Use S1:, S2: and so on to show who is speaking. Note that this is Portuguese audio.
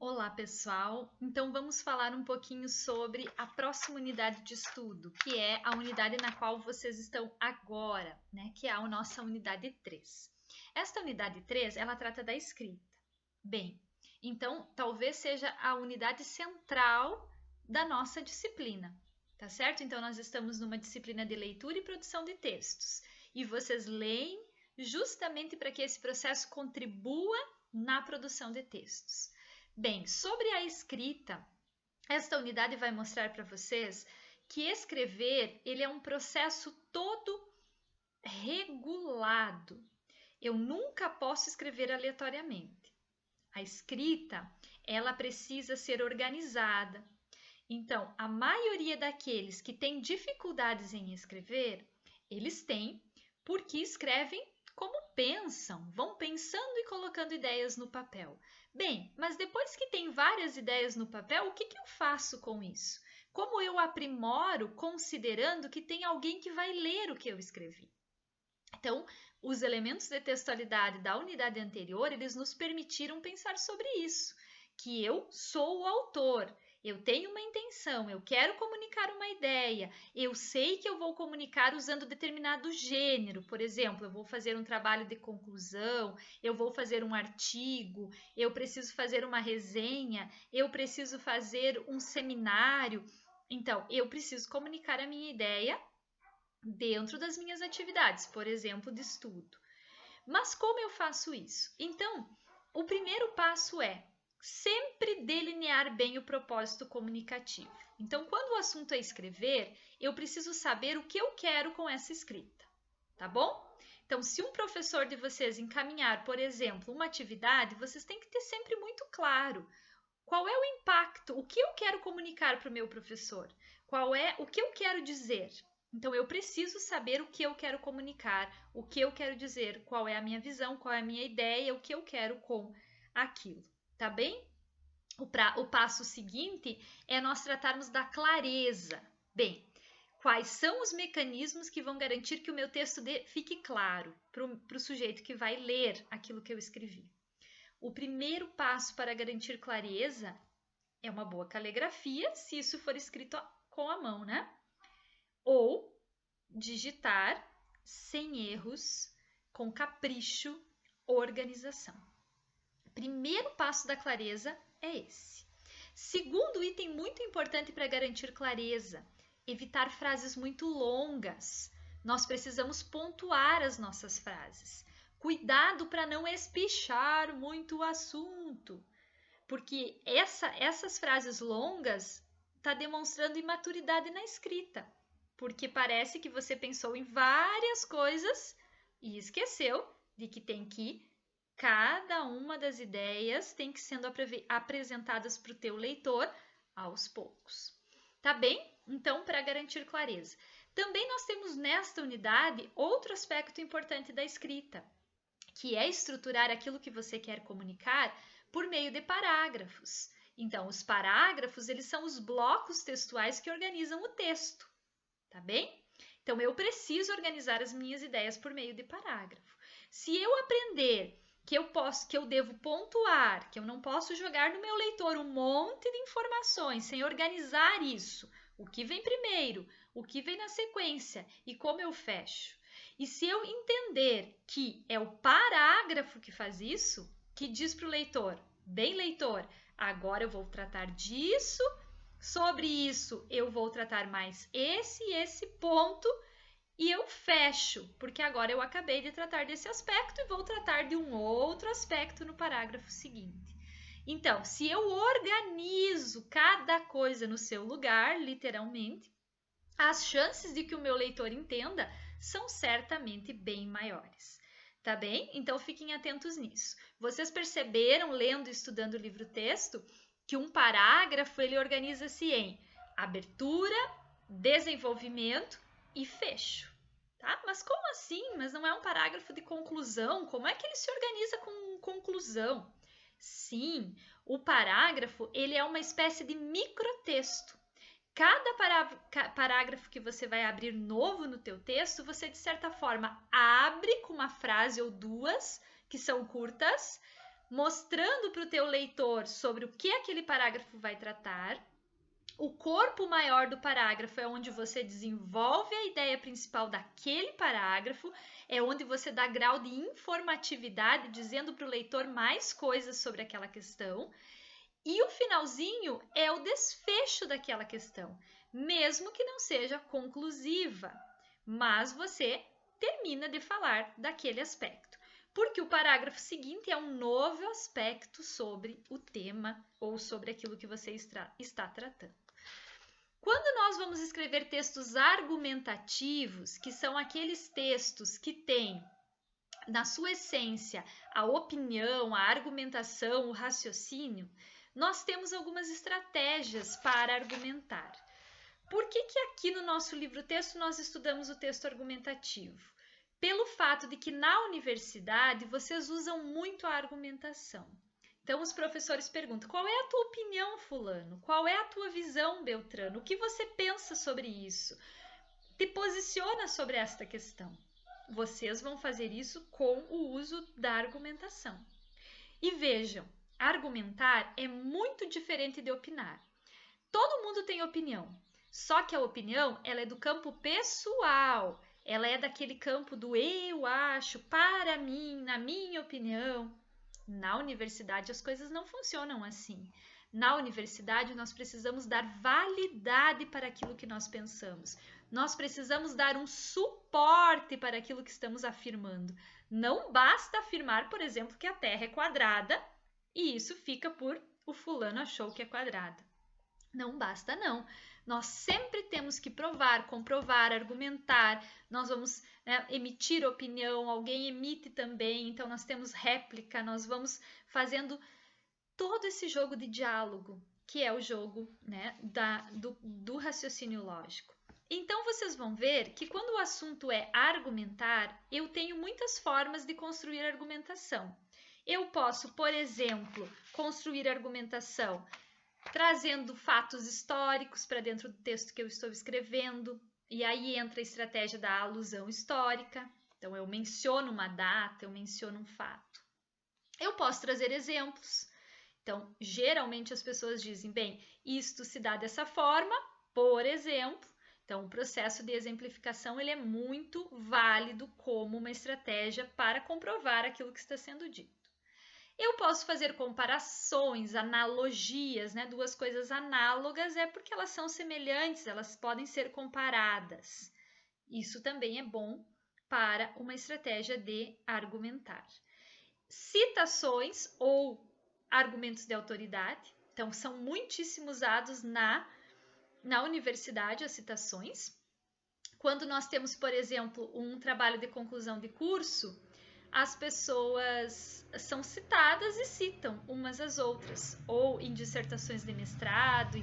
S1: Olá, pessoal! Então vamos falar um pouquinho sobre a próxima unidade de estudo, que é a unidade na qual vocês estão agora, né? Que é a nossa unidade 3. Esta unidade 3, ela trata da escrita. Bem, então talvez seja a unidade central da nossa disciplina, tá certo? Então nós estamos numa disciplina de leitura e produção de textos, e vocês leem justamente para que esse processo contribua na produção de textos. Bem, sobre a escrita, esta unidade vai mostrar para vocês que escrever ele é um processo todo regulado. Eu nunca posso escrever aleatoriamente. A escrita, ela precisa ser organizada. Então, a maioria daqueles que têm dificuldades em escrever, eles têm porque escrevem como pensam, vão pensando e colocando ideias no papel. Bem, mas depois que tem várias ideias no papel, o que eu faço com isso? Como eu aprimoro considerando que tem alguém que vai ler o que eu escrevi? Então, os elementos de textualidade da unidade anterior, eles nos permitiram pensar sobre isso, que eu sou o autor, eu tenho uma intenção, eu quero comunicar uma ideia, eu sei que eu vou comunicar usando determinado gênero, por exemplo, eu vou fazer um trabalho de conclusão, eu vou fazer um artigo, eu preciso fazer uma resenha, eu preciso fazer um seminário. Então, eu preciso comunicar a minha ideia dentro das minhas atividades, por exemplo, de estudo. Mas como eu faço isso? Então, o primeiro passo é sempre delinear bem o propósito comunicativo. Então, quando o assunto é escrever, eu preciso saber o que eu quero com essa escrita, tá bom? Então, se um professor de vocês encaminhar, por exemplo, uma atividade, vocês têm que ter sempre muito claro qual é o impacto, o que eu quero comunicar para o meu professor, o que eu quero dizer. Então, eu preciso saber o que eu quero comunicar, o que eu quero dizer, qual é a minha visão, qual é a minha ideia, o que eu quero com aquilo, tá bem? O passo seguinte é nós tratarmos da clareza. Bem, quais são os mecanismos que vão garantir que o meu texto fique claro para o sujeito que vai ler aquilo que eu escrevi? O primeiro passo para garantir clareza é uma boa caligrafia, se isso for escrito com a mão, né? Ou digitar sem erros, com capricho, organização. Primeiro passo da clareza é esse. Segundo item muito importante para garantir clareza, evitar frases muito longas. Nós precisamos pontuar as nossas frases. Cuidado para não espichar muito o assunto, porque essas frases longas tá demonstrando imaturidade na escrita, porque parece que você pensou em várias coisas e esqueceu de que cada uma das ideias tem que sendo apresentadas para o teu leitor aos poucos. Tá bem? Então, para garantir clareza. Também nós temos nesta unidade outro aspecto importante da escrita, que é estruturar aquilo que você quer comunicar por meio de parágrafos. Então, os parágrafos, eles são os blocos textuais que organizam o texto, tá bem? Então, eu preciso organizar as minhas ideias por meio de parágrafo. Se eu aprender que eu devo pontuar, que eu não posso jogar no meu leitor um monte de informações sem organizar isso, o que vem primeiro, o que vem na sequência e como eu fecho. E se eu entender que é o parágrafo que faz isso, que diz para o leitor, bem leitor, agora eu vou tratar disso, sobre isso eu vou tratar mais esse e esse ponto, e eu fecho, porque agora eu acabei de tratar desse aspecto e vou tratar de um outro aspecto no parágrafo seguinte. Então, se eu organizo cada coisa no seu lugar, literalmente, as chances de que o meu leitor entenda são certamente bem maiores. Tá bem? Então fiquem atentos nisso. Vocês perceberam, lendo e estudando o livro-texto, que um parágrafo ele organiza-se em abertura, desenvolvimento e fecho. Tá? Mas como assim? Mas não é um parágrafo de conclusão? Como é que ele se organiza com conclusão? Sim, o parágrafo ele é uma espécie de microtexto. Cada parágrafo que você vai abrir novo no teu texto, você de certa forma abre com uma frase ou duas que são curtas, mostrando para o teu leitor sobre o que aquele parágrafo vai tratar. O corpo maior do parágrafo é onde você desenvolve a ideia principal daquele parágrafo, é onde você dá grau de informatividade, dizendo para o leitor mais coisas sobre aquela questão. E o finalzinho é o desfecho daquela questão, mesmo que não seja conclusiva, mas você termina de falar daquele aspecto, porque o parágrafo seguinte é um novo aspecto sobre o tema ou sobre aquilo que você está tratando. Quando nós vamos escrever textos argumentativos, que são aqueles textos que têm na sua essência a opinião, a argumentação, o raciocínio, nós temos algumas estratégias para argumentar. Por que aqui no nosso livro-texto nós estudamos o texto argumentativo? Pelo fato de que na universidade vocês usam muito a argumentação. Então, os professores perguntam, qual é a tua opinião, fulano? Qual é a tua visão, Beltrano? O que você pensa sobre isso? Te posiciona sobre esta questão. Vocês vão fazer isso com o uso da argumentação. E vejam, argumentar é muito diferente de opinar. Todo mundo tem opinião, só que a opinião ela é do campo pessoal, ela é daquele campo do eu acho, para mim, na minha opinião. Na universidade as coisas não funcionam assim. Na universidade nós precisamos dar validade para aquilo que nós pensamos. Nós precisamos dar um suporte para aquilo que estamos afirmando. Não basta afirmar, por exemplo, que a Terra é quadrada e isso fica por o fulano achou que é quadrada. Não basta não. Nós sempre temos que provar, comprovar, argumentar. Nós vamos emitir opinião, alguém emite também. Então, nós temos réplica, nós vamos fazendo todo esse jogo de diálogo, que é o jogo do raciocínio lógico. Então, vocês vão ver que quando o assunto é argumentar, eu tenho muitas formas de construir argumentação. Eu posso, por exemplo, construir argumentação trazendo fatos históricos para dentro do texto que eu estou escrevendo, e aí entra a estratégia da alusão histórica. Então, eu menciono uma data, eu menciono um fato. Eu posso trazer exemplos. Então, geralmente as pessoas dizem, bem, isto se dá dessa forma, por exemplo. Então, o processo de exemplificação ele é muito válido como uma estratégia para comprovar aquilo que está sendo dito. Eu posso fazer comparações, analogias, né? Duas coisas análogas é porque elas são semelhantes, elas podem ser comparadas. Isso também é bom para uma estratégia de argumentar. Citações ou argumentos de autoridade, então são muitíssimo usados na universidade as citações. Quando nós temos, por exemplo, um trabalho de conclusão de curso, as pessoas são citadas e citam umas às outras, ou em dissertações de mestrado,